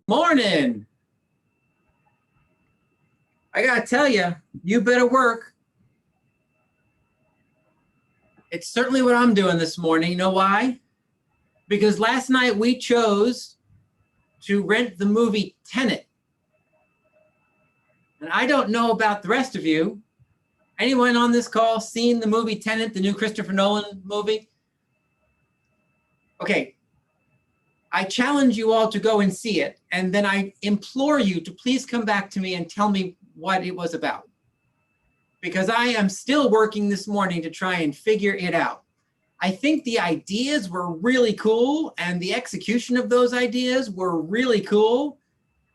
Morning. I gotta tell you, you better work. It's certainly what I'm doing this morning. You know why? Because last night we chose to rent the movie Tenet. And I don't know about the rest of you. Anyone on this call seen the movie Tenet, the new Christopher Nolan movie? Okay. I challenge you all to go and see it, and then I implore you to please come back to me and tell me what it was about. Because I am still working this morning to try and figure it out. I think the ideas were really cool, and the execution of those ideas were really cool,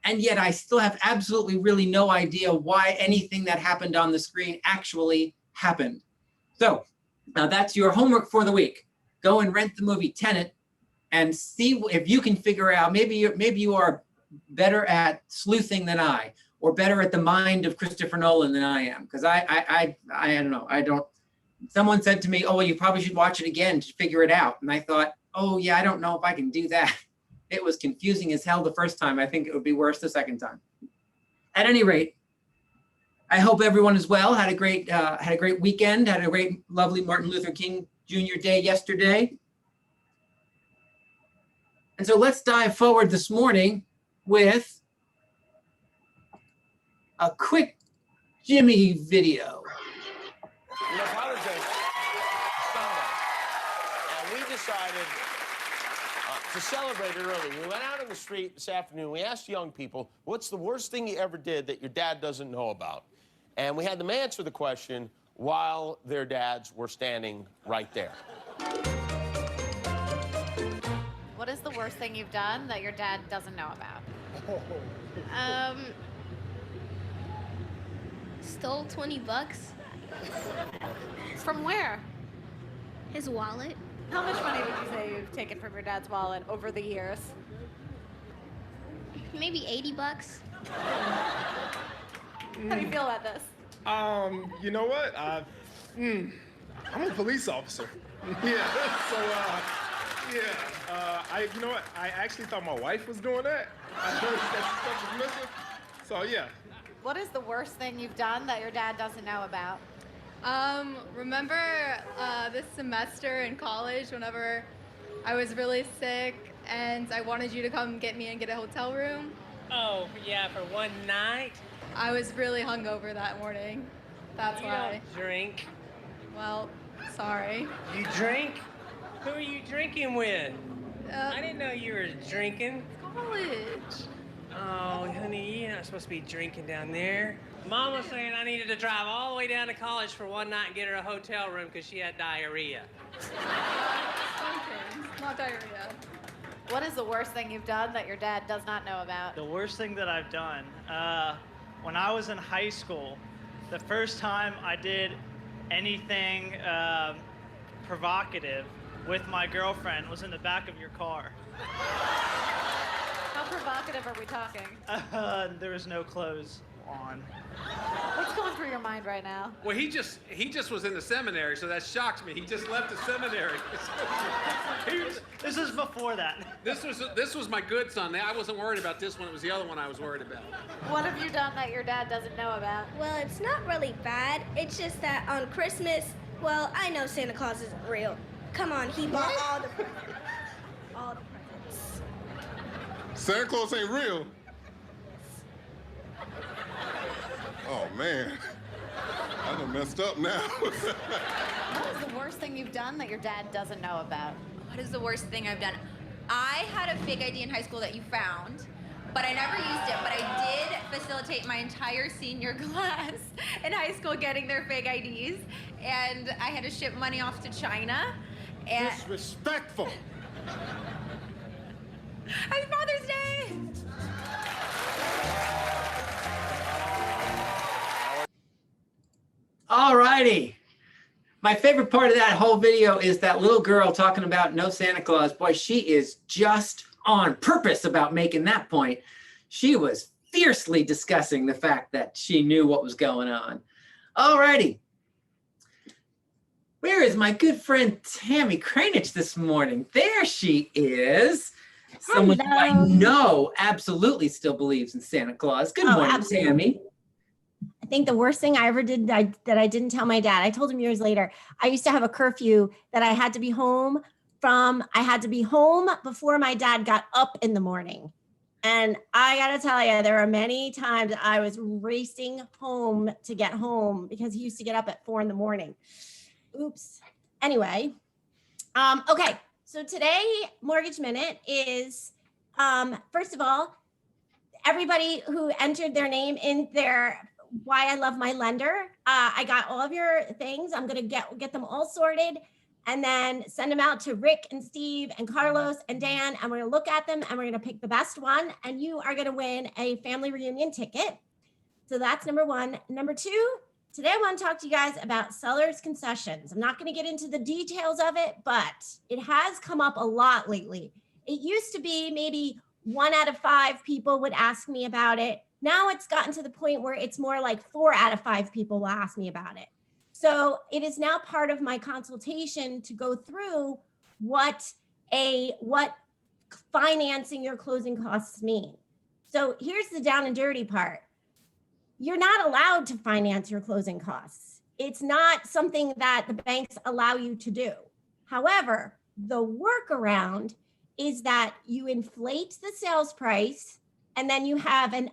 and yet I still have absolutely really no idea why anything that happened on the screen actually happened. So now that's your homework for the week. Go and rent the movie Tenet and see if you can figure out, maybe you are better at sleuthing than I, or better at the mind of Christopher Nolan than I am. Because I don't know, someone said to me, oh, well, you probably should watch it again to figure it out. And I thought, oh yeah, I don't know if I can do that. It was confusing as hell the first time. I think it would be worse the second time. At any rate, I hope everyone is well, had a great weekend, had a great, lovely Martin Luther King Jr. Day yesterday. And so let's dive forward this morning with a quick Jimmy video. You know, Father's Day is Sunday, and we decided to celebrate it early. We went out on the street this afternoon. We asked young people, what's the worst thing you ever did that your dad doesn't know about? And we had them answer the question while their dads were standing right there. What is the worst thing you've done that your dad doesn't know about? Stole 20 bucks. From where? His wallet. How much money would you say you've taken from your dad's wallet over the years? Maybe 80 bucks. How do you feel about this? You know what? I'm a police officer. Yeah, so, you know what? I actually thought my wife was doing that. I heard that stuff was missing. So, yeah. What is the worst thing you've done that your dad doesn't know about? Remember this semester in college whenever I was really sick and I wanted you to come get me and get a hotel room? Oh, yeah, for one night? I was really hungover that morning. That's why. You don't drink. Well, sorry. You drink? Who are you drinking with? I didn't know you were drinking. College. Oh, honey, you're not supposed to be drinking down there. Mom was saying I needed to drive all the way down to college for one night and get her a hotel room because she had diarrhea. Okay, not diarrhea. What is the worst thing you've done that your dad does not know about? The worst thing that I've done, when I was in high school, the first time I did anything provocative with my girlfriend was in the back of your car. How provocative are we talking? There was no clothes on. What's going through your mind right now? Well, he just was in the seminary, so that shocks me. He just left the seminary. This is before that. This was my good son. I wasn't worried about this one. It was the other one I was worried about. What have you done that your dad doesn't know about? Well, it's not really bad. It's just that on Christmas, well, I know Santa Claus isn't real. Come on, he bought all the presents. All the presents. Santa Claus ain't real. Oh, man. I done messed up now. What is the worst thing you've done that your dad doesn't know about? What is the worst thing I've done? I had a fake ID in high school that you found, but I never used it. But I did facilitate my entire senior class in high school getting their fake IDs, and I had to ship money off to China. And disrespectful. Happy Father's Day! All righty. My favorite part of that whole video is that little girl talking about no Santa Claus. Boy, she is just on purpose about making that point. She was fiercely discussing the fact that she knew what was going on. All righty. Where is my good friend Tammy Kranich this morning? There she is. Someone who I Hello. know absolutely still believes in Santa Claus. Good Oh, morning, absolutely. Tammy. I think the worst thing I ever did that I didn't tell my dad, I told him years later, I used to have a curfew that I had to be home before my dad got up in the morning. And I got to tell you, there are many times I was racing home to get home because he used to get up at 4 a.m. Oops. Anyway, okay. So today, Mortgage Minute is, first of all, everybody who entered their name in their Why I Love My Lender. I got all of your things. I'm going to get them all sorted and then send them out to Rick and Steve and Carlos and Dan. And we're going to look at them and we're going to pick the best one. And you are going to win a family reunion ticket. So that's number one. Number two, today I want to talk to you guys about seller's concessions. I'm not going to get into the details of it, but it has come up a lot lately. It used to be maybe 1 out of 5 people would ask me about it. Now it's gotten to the point where it's more like 4 out of 5 people will ask me about it. So it is now part of my consultation to go through what financing your closing costs mean. So here's the down and dirty part. You're not allowed to finance your closing costs. It's not something that the banks allow you to do. However, the workaround is that you inflate the sales price and then you have an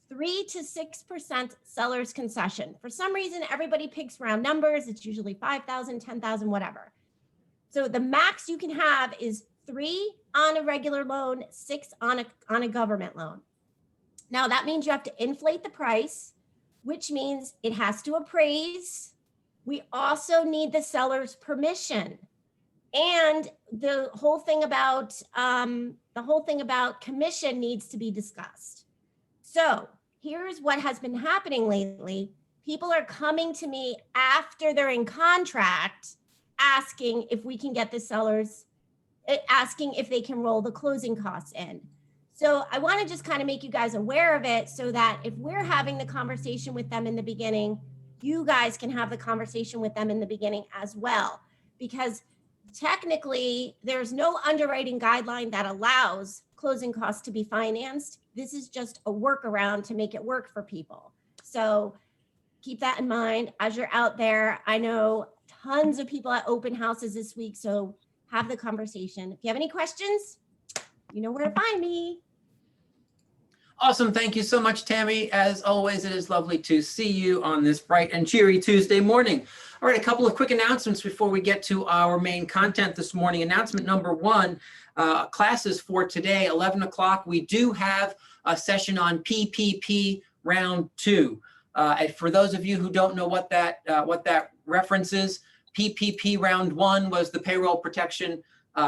3 to 6% seller's concession. For some reason, everybody picks round numbers. It's usually 5,000, 10,000, whatever. So the max you can have is 3 on a regular loan, 6 on a government loan. Now that means you have to inflate the price, which means it has to appraise. We also need the seller's permission. And the whole thing about commission needs to be discussed. So here's what has been happening lately. People are coming to me after they're in contract, asking if we can get the sellers, asking if they can roll the closing costs in. So I want to just kind of make you guys aware of it so that if we're having the conversation with them in the beginning, you guys can have the conversation with them in the beginning as well. Because technically, there's no underwriting guideline that allows closing costs to be financed. This is just a workaround to make it work for people. So keep that in mind as you're out there. I know tons of people at open houses this week, so have the conversation. If you have any questions, you know where to find me. Awesome. Thank you so much, Tammy. As always, it is lovely to see you on this bright and cheery Tuesday morning. All right, a couple of quick announcements before we get to our main content this morning. Announcement number one, classes for today, 11 o'clock. We do have a session on PPP Round 2. For those of you who don't know what that references, PPP Round 1 was the payroll protection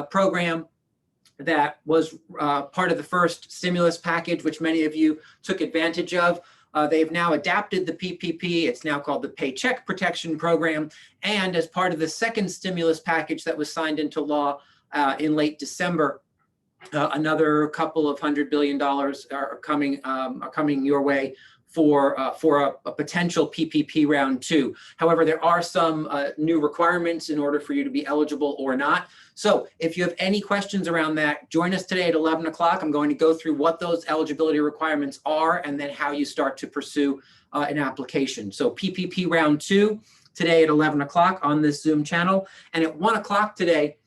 program that was part of the first stimulus package, which many of you took advantage of. They've now adapted the PPP. It's now called the Paycheck Protection Program. And as part of the second stimulus package that was signed into law in late December, another couple of $100 billion are coming your way for a potential PPP Round 2. However, there are some new requirements in order for you to be eligible or not. So if you have any questions around that, join us today at 11 o'clock. I'm going to go through what those eligibility requirements are and then how you start to pursue an application. So PPP Round 2 today at 11 o'clock on this Zoom channel. And at 1 o'clock today,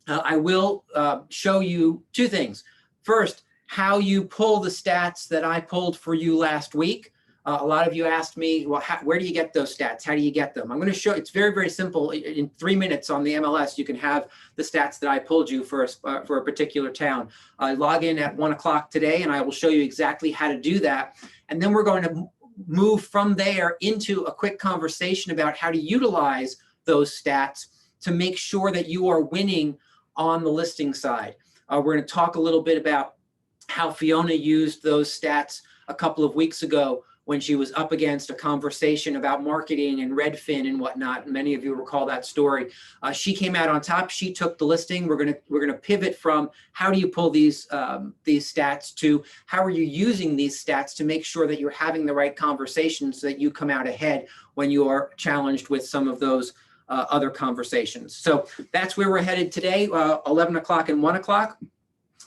I will show you two things. First, how you pull the stats that I pulled for you last week. A lot of you asked me, well, where do you get those stats? How do you get them? I'm going to show, it's very, very simple. In 3 minutes on the MLS, you can have the stats that I pulled you for a particular town. Log in at 1 o'clock today, and I will show you exactly how to do that. And then we're going to move from there into a quick conversation about how to utilize those stats to make sure that you are winning on the listing side. We're going to talk a little bit about how Fiona used those stats a couple of weeks ago when she was up against a conversation about marketing and Redfin and whatnot. Many of you recall that story. She came out on top. She took the listing. We're gonna pivot from how do you pull these stats to how are you using these stats to make sure that you're having the right conversations so that you come out ahead when you are challenged with some of those other conversations. So that's where we're headed today, 11 o'clock and 1 o'clock.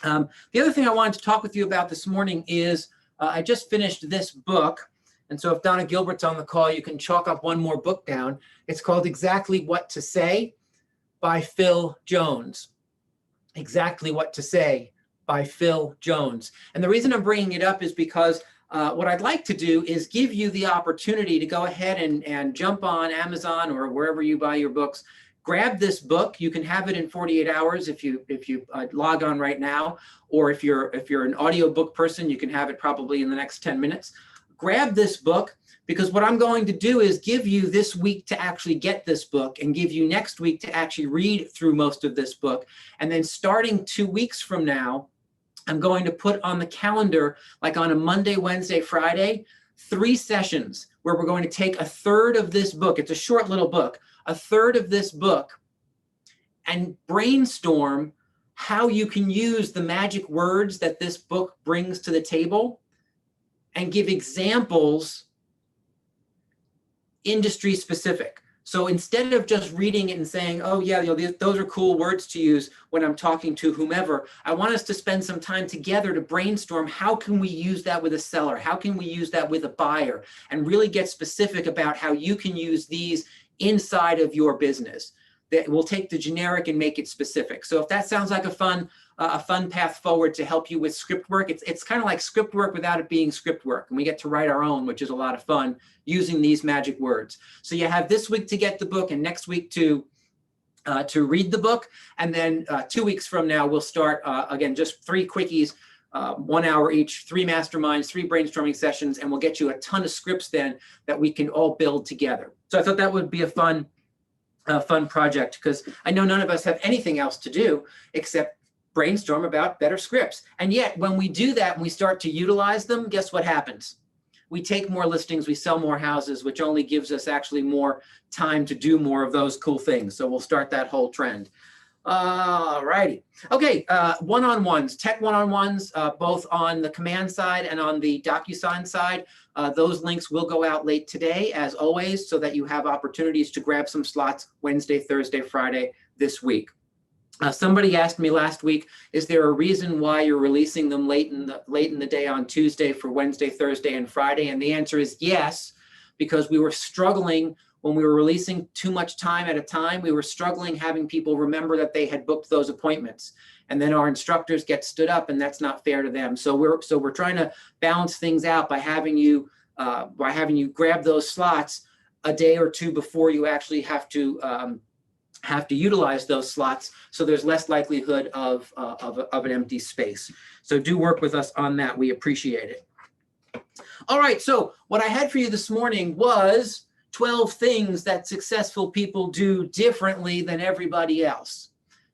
The other thing I wanted to talk with you about this morning is I just finished this book. And so if Donna Gilbert's on the call, you can chalk up one more book down. It's called Exactly What to Say by Phil Jones. Exactly What to Say by Phil Jones. And the reason I'm bringing it up is because what I'd like to do is give you the opportunity to go ahead and jump on Amazon or wherever you buy your books. Grab this book. You can have it in 48 hours if you log on right now, or if you're an audiobook person, you can have it probably in the next 10 minutes. Grab this book, because what I'm going to do is give you this week to actually get this book and give you next week to actually read through most of this book. And then starting 2 weeks from now, I'm going to put on the calendar, like on a Monday, Wednesday, Friday, 3 sessions where we're going to take a third of this book. It's a short little book, a third of this book, and brainstorm how you can use the magic words that this book brings to the table and give examples industry specific. So instead of just reading it and saying, oh yeah, those are cool words to use when I'm talking to whomever, I want us to spend some time together to brainstorm, how can we use that with a seller? How can we use that with a buyer? And really get specific about how you can use these inside of your business. That we'll take the generic and make it specific. So if that sounds like a fun path forward to help you with script work, it's kind of like script work without it being script work. And we get to write our own, which is a lot of fun using these magic words. So you have this week to get the book and next week to read the book. And then 2 weeks from now, we'll start, again, just 3 quickies, 1 hour each, 3 masterminds, 3 brainstorming sessions, and we'll get you a ton of scripts then that we can all build together. So I thought that would be a fun project, because I know none of us have anything else to do except brainstorm about better scripts. And yet when we do that and we start to utilize them, guess what happens? We take more listings, we sell more houses, which only gives us actually more time to do more of those cool things. So we'll start that whole trend. All righty. Okay, one-on-ones, tech one-on-ones, both on the command side and on the DocuSign side. Those links will go out late today, as always, so that you have opportunities to grab some slots Wednesday, Thursday, Friday this week. Somebody asked me last week, is there a reason why you're releasing them late in the day on Tuesday for Wednesday, Thursday, and Friday? And the answer is yes, because we were struggling when we were releasing too much time at a time. We were struggling having people remember that they had booked those appointments. And then our instructors get stood up, and that's not fair to them. So we're trying to balance things out by having you grab those slots a day or two before you actually have to utilize those slots, so there's less likelihood of an empty space. So do work with us on that. We appreciate it. All right, so what I had for you this morning was 12 things that successful people do differently than everybody else.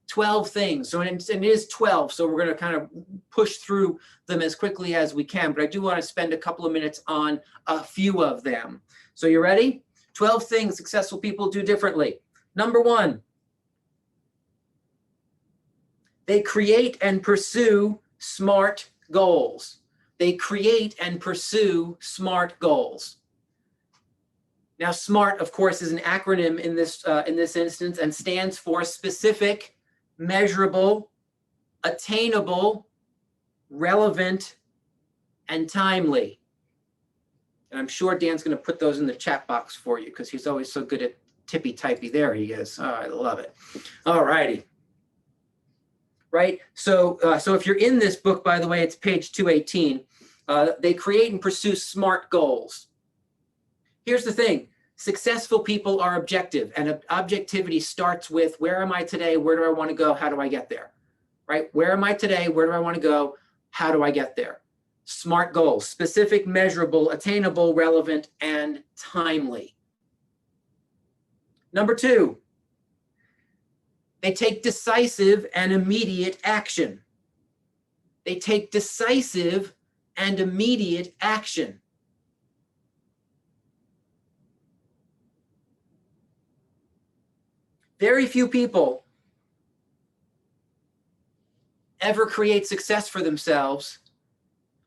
12 things. So it is 12, so we're going to kind of push through them as quickly as we can, but I do want to spend a couple of minutes on a few of them. So you ready? 12 things successful people do differently. Number 1, they create and pursue SMART goals. They create and pursue SMART goals. Now, SMART, of course, is an acronym in this instance and stands for specific, measurable, attainable, relevant, and timely. And I'm sure Dan's going to put those in the chat box for you because he's always so good at tippy-typey. There he is. Oh, I love it. All righty. Right? So if you're in this book, by the way, it's page 218. They create and pursue SMART goals. Here's the thing. Successful people are objective, and objectivity starts with, where am I today? Where do I want to go? How do I get there? Right? Where am I today? Where do I want to go? How do I get there? SMART goals, specific, measurable, attainable, relevant, and timely. Number 2, they take decisive and immediate action. They take decisive and immediate action. Very few people ever create success for themselves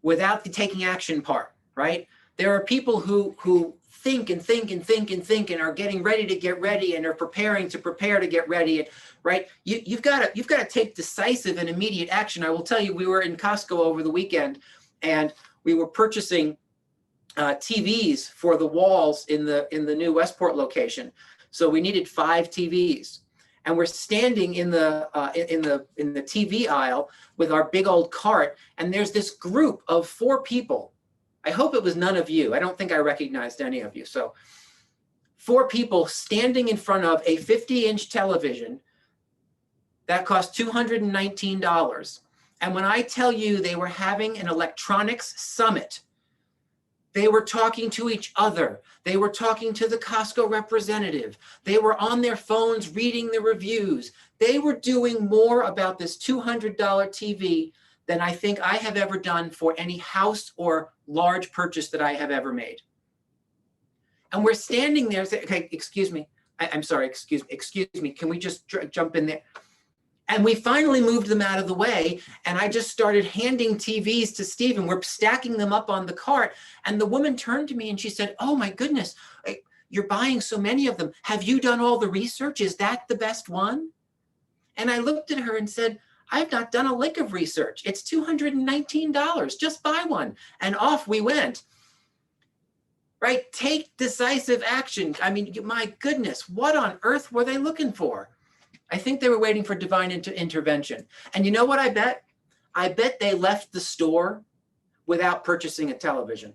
without the taking action part, right? There are people who think and think and think and think and are getting ready to get ready and are preparing to prepare to get ready, right? You've got to take decisive and immediate action. I will tell you, we were in Costco over the weekend and we were purchasing TVs for the walls in the new Westport location. So we needed 5 TVs, and we're standing in the TV aisle with our big old cart, and there's this group of 4 people. I hope it was none of you. I don't think I recognized any of you. So 4 people standing in front of a 50-inch television that cost $219. And when I tell you they were having an electronics summit, they were talking to each other. They were talking to the Costco representative. They were on their phones reading the reviews. They were doing more about this $200 TV than I think I have ever done for any house or large purchase that I have ever made. And we're standing there saying, okay, excuse me. I'm sorry, excuse me. Can we just jump in there? And we finally moved them out of the way. And I just started handing TVs to Stephen. We're stacking them up on the cart. And the woman turned to me and she said, oh my goodness, you're buying so many of them. Have you done all the research? Is that the best one? And I looked at her and said, I've not done a lick of research. It's $219. Just buy one. And off we went. Right? Take decisive action. I mean, my goodness, what on earth were they looking for? I think they were waiting for divine intervention. And you know what I bet? I bet they left the store without purchasing a television.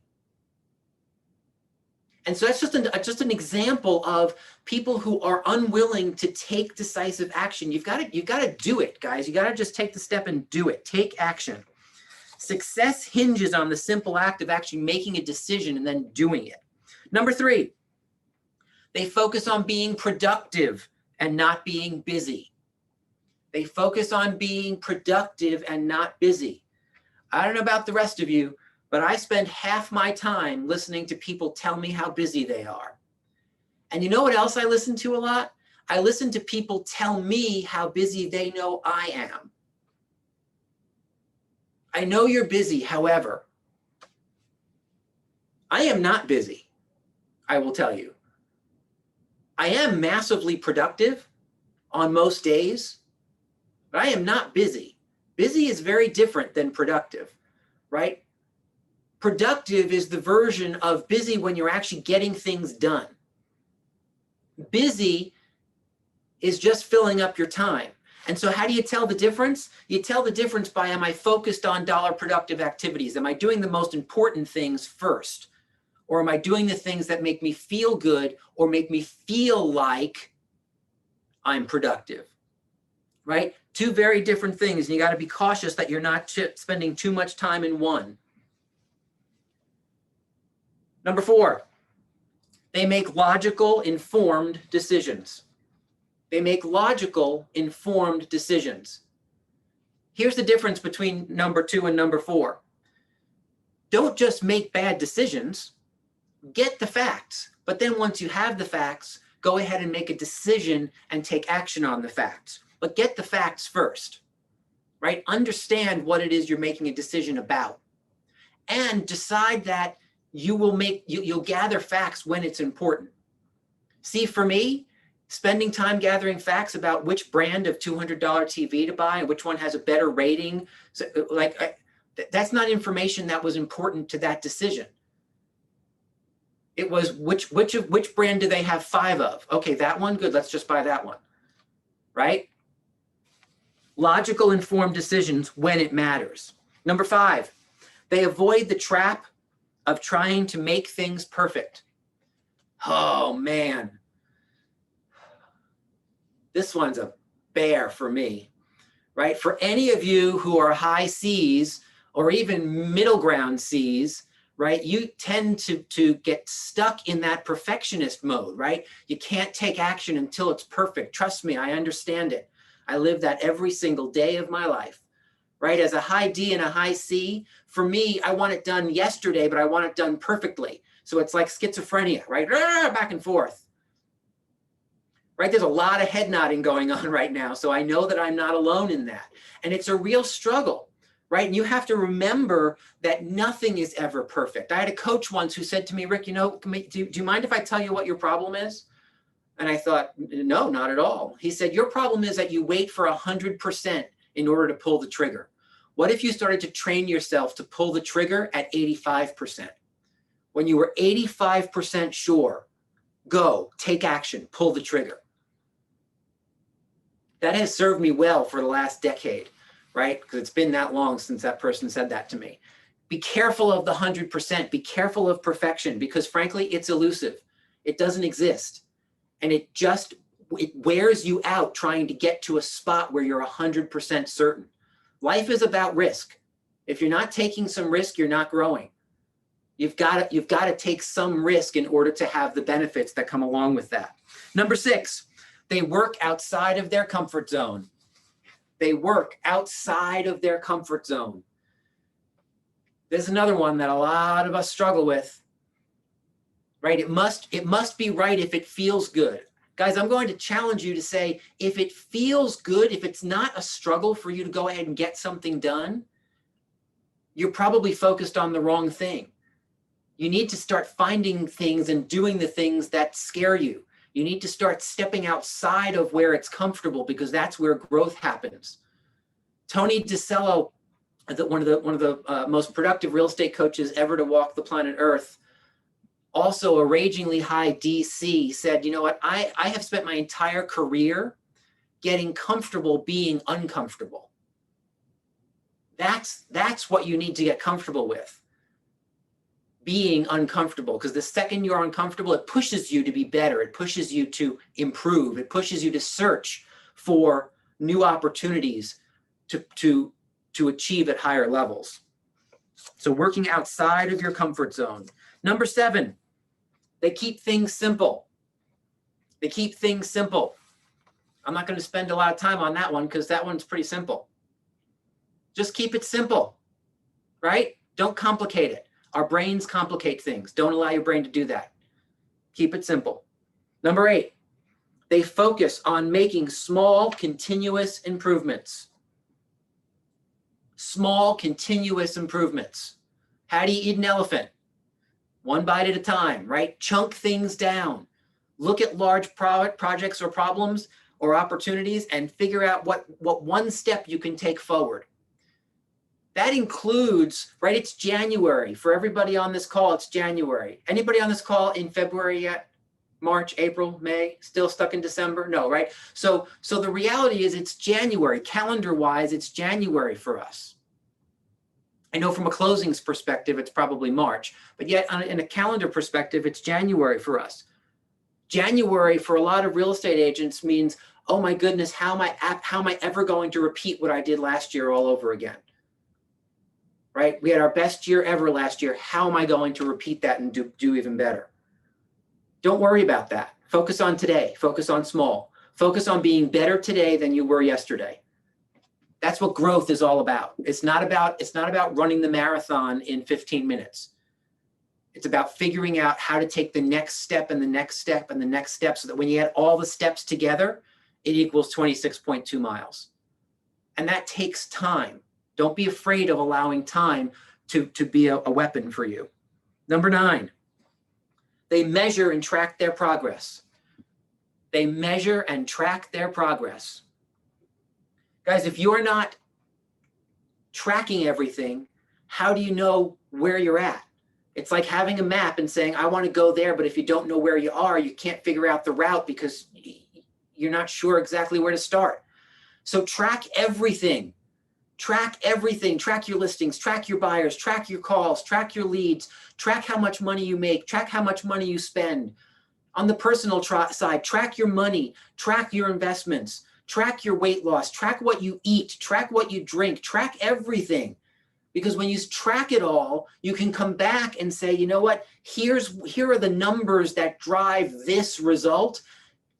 And so that's just an example of people who are unwilling to take decisive action. You've got to do it, guys. You got to just take the step and do it. Take action. Success hinges on the simple act of actually making a decision and then doing it. Number 3, they focus on being productive and not being busy. They focus on being productive and not busy. I don't know about the rest of you, but I spend half my time listening to people tell me how busy they are. And you know what else I listen to a lot? I listen to people tell me how busy they know I am. I know you're busy, however, I am not busy, I will tell you. I am massively productive on most days, but I am not busy. Busy is very different than productive, right? Productive is the version of busy when you're actually getting things done. Busy is just filling up your time. And so how do you tell the difference? You tell the difference by, am I focused on dollar productive activities? Am I doing the most important things first? Or am I doing the things that make me feel good or make me feel like I'm productive, right? 2 very different things. And you got to be cautious that you're not spending too much time in one. Number 4, they make logical, informed decisions. They make logical, informed decisions. Here's the difference between number 2 and number 4. Don't just make bad decisions. Get the facts. But then once you have the facts, go ahead and make a decision and take action on the facts. But get the facts first, right? Understand what it is you're making a decision about. And decide that you'll gather facts when it's important. See, for me, spending time gathering facts about which brand of $200 TV to buy and which one has a better rating, so, that's not information that was important to that decision. It was which brand do they have 5 of? Okay, that one, good, let's just buy that one, right? Logical, informed decisions when it matters. Number 5, they avoid the trap of trying to make things perfect. Oh man, this one's a bear for me, right? For any of you who are high C's or even middle ground C's, right? You tend to get stuck in that perfectionist mode, right? You can't take action until it's perfect. Trust me, I understand it. I live that every single day of my life, right? As a high D and a high C, for me, I want it done yesterday, but I want it done perfectly. So it's like schizophrenia, right? Back and forth, right? There's a lot of head nodding going on right now. So I know that I'm not alone in that. And it's a real struggle, right? And you have to remember that nothing is ever perfect. I had a coach once who said to me, Rick, do you mind if I tell you what your problem is? And I thought, no, not at all. He said, your problem is that you wait for 100% in order to pull the trigger. What if you started to train yourself to pull the trigger at 85%? When you were 85% sure, go, take action, pull the trigger. That has served me well for the last decade, right? Because it's been that long since that person said that to me. Be careful of the 100%. Be careful of perfection, because frankly, it's elusive. It doesn't exist. And it wears you out trying to get to a spot where you're 100% certain. Life is about risk. If you're not taking some risk, you're not growing. You've got to take some risk in order to have the benefits that come along with that. Number 6, they work outside of their comfort zone. They work outside of their comfort zone. There's another one that a lot of us struggle with. Right? It must be right if it feels good. Guys, I'm going to challenge you to say, if it feels good, if it's not a struggle for you to go ahead and get something done, you're probably focused on the wrong thing. You need to start finding things and doing the things that scare you. You need to start stepping outside of where it's comfortable, because that's where growth happens. Tony DeCello, one of the most productive real estate coaches ever to walk the planet Earth, also a ragingly high DC, said, you know what, I have spent my entire career getting comfortable being uncomfortable. That's what you need to get comfortable with, being uncomfortable, because the second you're uncomfortable, it pushes you to be better. It pushes you to improve. It pushes you to search for new opportunities to achieve at higher levels. So working outside of your comfort zone. Number 7, they keep things simple. They keep things simple. I'm not going to spend a lot of time on that one because that one's pretty simple. Just keep it simple, right? Don't complicate it. Our brains complicate things. Don't allow your brain to do that. Keep it simple. Number 8, they focus on making small, continuous improvements. Small, continuous improvements. How do you eat an elephant? One bite at a time, right? Chunk things down. Look at large projects or problems or opportunities and figure out what one step you can take forward. That includes, right, it's January. For everybody on this call, it's January. Anybody on this call in February yet? March, April, May, still stuck in December? No, right? So the reality is it's January. Calendar-wise, it's January for us. I know from a closings perspective, it's probably March, but yet in a calendar perspective, it's January for us. January for a lot of real estate agents means, oh my goodness, how am I ever going to repeat what I did last year all over again? Right? We had our best year ever last year. How am I going to repeat that and do even better? Don't worry about that. Focus on today. Focus on small. Focus on being better today than you were yesterday. That's what growth is all about. It's not about running the marathon in 15 minutes. It's about figuring out how to take the next step and the next step and the next step so that when you add all the steps together, it equals 26.2 miles. And that takes time. Don't be afraid of allowing time to be a weapon for you. Number 9, they measure and track their progress. They measure and track their progress. Guys, if you're not tracking everything, how do you know where you're at? It's like having a map and saying, I want to go there, but if you don't know where you are, you can't figure out the route because you're not sure exactly where to start. So track everything. Track everything. Track your listings, track your buyers, track your calls, track your leads, track how much money you make, track how much money you spend. On the personal side, track your money, track your investments, track your weight loss, track what you eat, track what you drink, track everything. Because when you track it all, you can come back and say, you know what, here are the numbers that drive this result.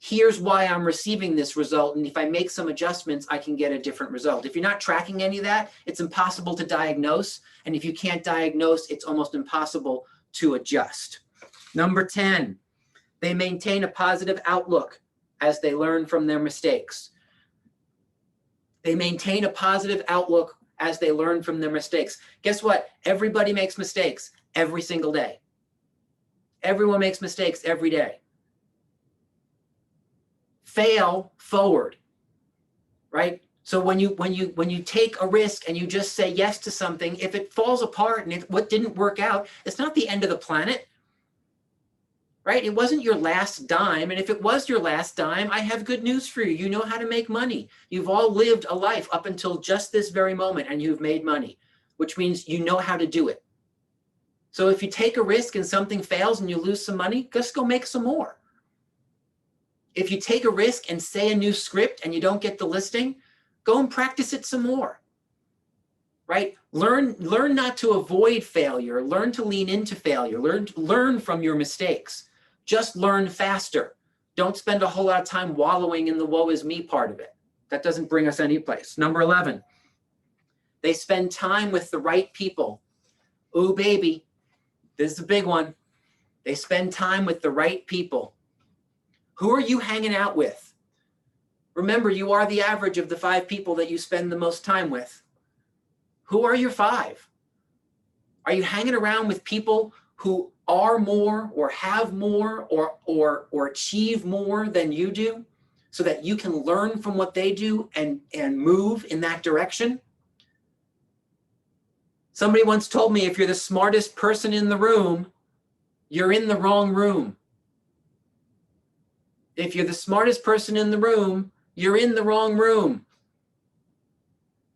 Here's why I'm receiving this result. And if I make some adjustments, I can get a different result. If you're not tracking any of that, it's impossible to diagnose. And if you can't diagnose, it's almost impossible to adjust. Number 10, they maintain a positive outlook as they learn from their mistakes. They maintain a positive outlook as they learn from their mistakes. Guess what? Everybody makes mistakes every single day. Everyone makes mistakes every day. Fail forward, right? So when you take a risk and you just say yes to something, if it falls apart and what didn't work out, it's not the end of the planet, right? It wasn't your last dime. And if it was your last dime, I have good news for you. You know how to make money. You've all lived a life up until just this very moment and you've made money, which means you know how to do it. So if you take a risk and something fails and you lose some money, just go make some more. If you take a risk and say a new script and you don't get the listing, go and practice it some more, right? Learn not to avoid failure. Learn to lean into failure. Learn from your mistakes. Just learn faster. Don't spend a whole lot of time wallowing in the woe is me part of it. That doesn't bring us any place. Number 11, they spend time with the right people. Ooh, baby, this is a big one. They spend time with the right people. Who are you hanging out with? Remember, you are the average of the 5 people that you spend the most time with. Who are your 5? Are you hanging around with people who are more or have more or achieve more than you do so that you can learn from what they do and move in that direction? Somebody once told me, if you're the smartest person in the room, you're in the wrong room. If you're the smartest person in the room, you're in the wrong room.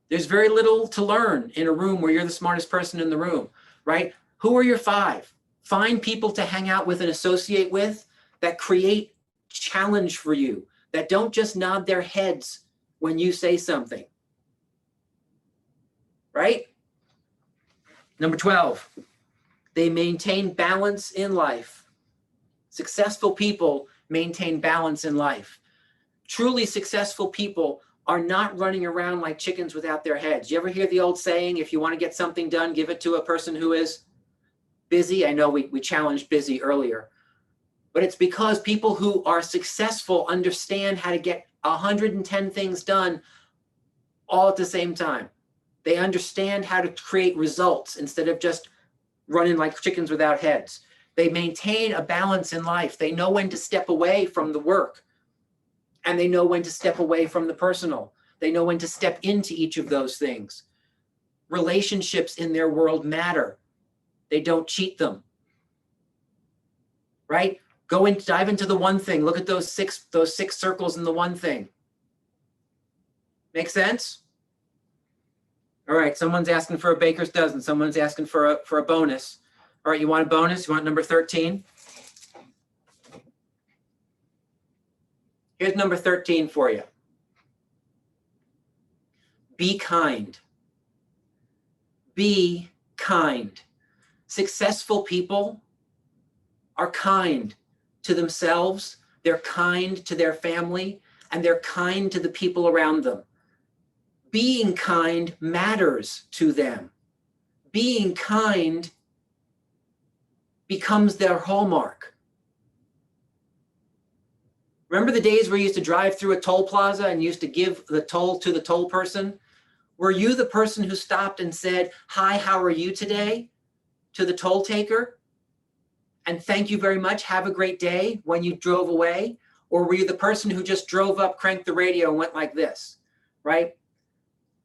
There's very little to learn in a room where you're the smartest person in the room, right? Who are your 5? Find people to hang out with and associate with that create challenge for you, that don't just nod their heads when you say something, right? Number 12, they maintain balance in life. Successful people maintain balance in life. Truly successful people are not running around like chickens without their heads. You ever hear the old saying, if you want to get something done, give it to a person who is busy? I know we challenged busy earlier, but it's because people who are successful understand how to get 110 things done all at the same time. They understand how to create results instead of just running like chickens without heads. They maintain a balance in life. They know when to step away from the work, and they know when to step away from the personal. They know when to step into each of those things. Relationships in their world matter. They don't cheat them, right? Dive into the one thing. Look at those six circles in the one thing. Make sense? All right, someone's asking for a baker's dozen. Someone's asking for a bonus. All right, you want a bonus? You want number 13? Here's number 13 for you. Be kind. Be kind. Successful people are kind to themselves, they're kind to their family, and they're kind to the people around them. Being kind matters to them. Being kind becomes their hallmark. Remember the days where you used to drive through a toll plaza and used to give the toll to the toll person? Were you the person who stopped and said, "Hi, how are you today?" to the toll taker? And "Thank you very much, have a great day," when you drove away? Or were you the person who just drove up, cranked the radio, and went like this, right?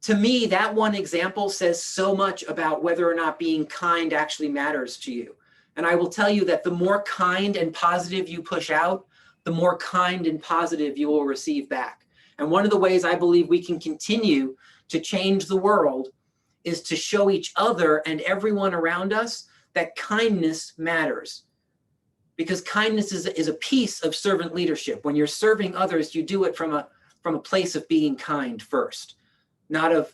To me, that one example says so much about whether or not being kind actually matters to you. And I will tell you that the more kind and positive you push out, the more kind and positive you will receive back. And one of the ways I believe we can continue to change the world is to show each other and everyone around us that kindness matters. Because kindness is a piece of servant leadership. When you're serving others, you do it from a place of being kind first, not of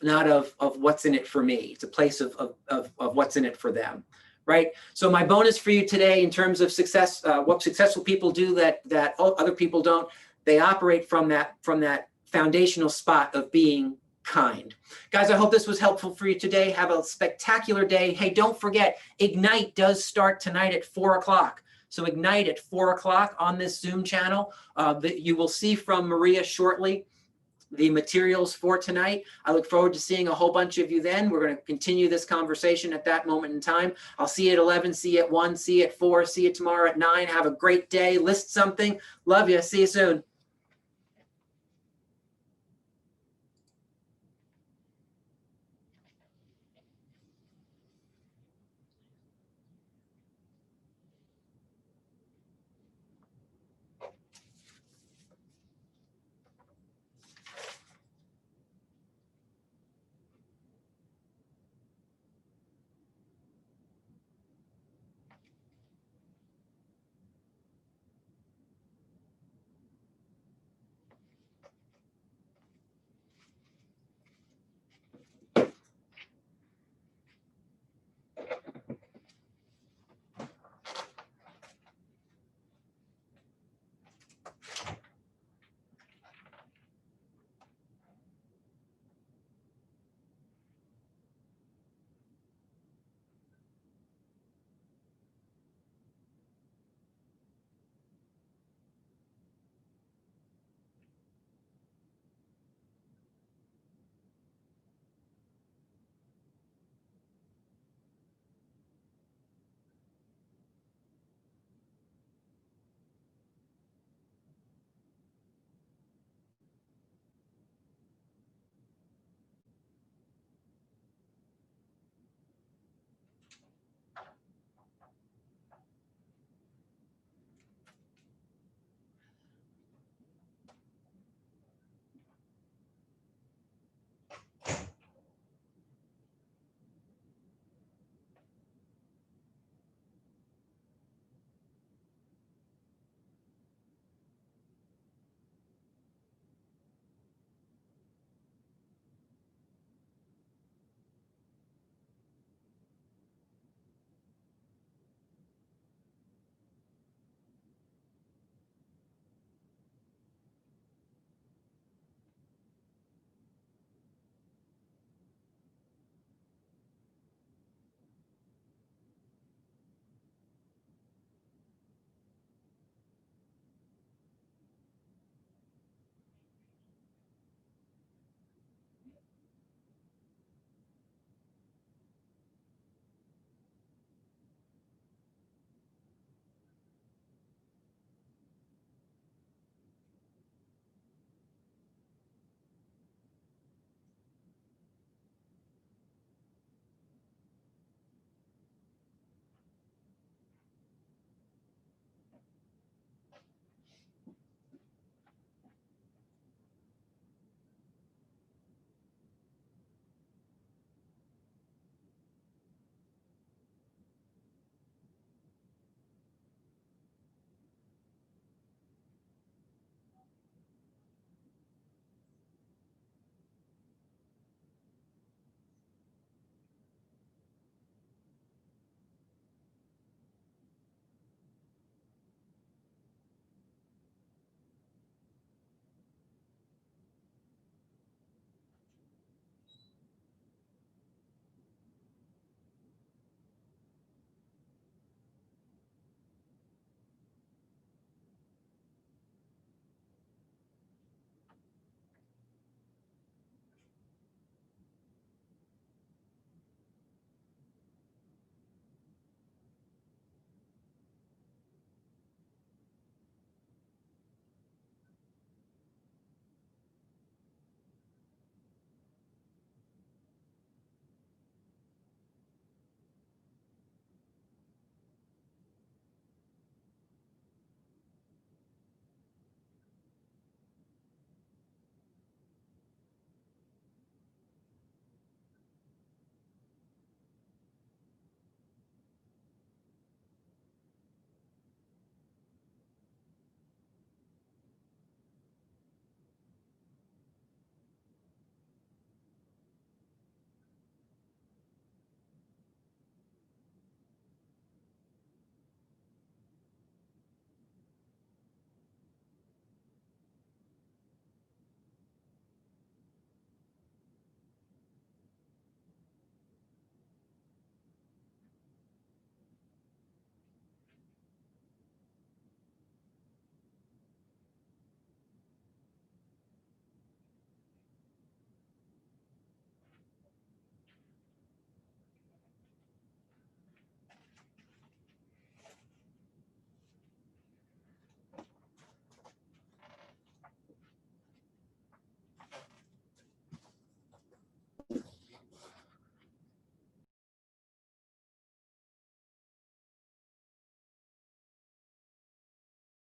what's in it for me. It's a place of what's in it for them, right? So my bonus for you today in terms of success, what successful people do that other people don't, they operate from that foundational spot of being kind. Guys, I hope this was helpful for you today. Have a spectacular day. Hey, don't forget, Ignite does start tonight at 4 o'clock. So Ignite at 4 o'clock on this Zoom channel that you will see from Maria shortly. the materials for tonight. I look forward to seeing a whole bunch of you then. We're going to continue this conversation at that moment in time. I'll see you at 11, see you at 1, see you at 4, see you tomorrow at 9. Have a great day. List something. Love you. See you soon.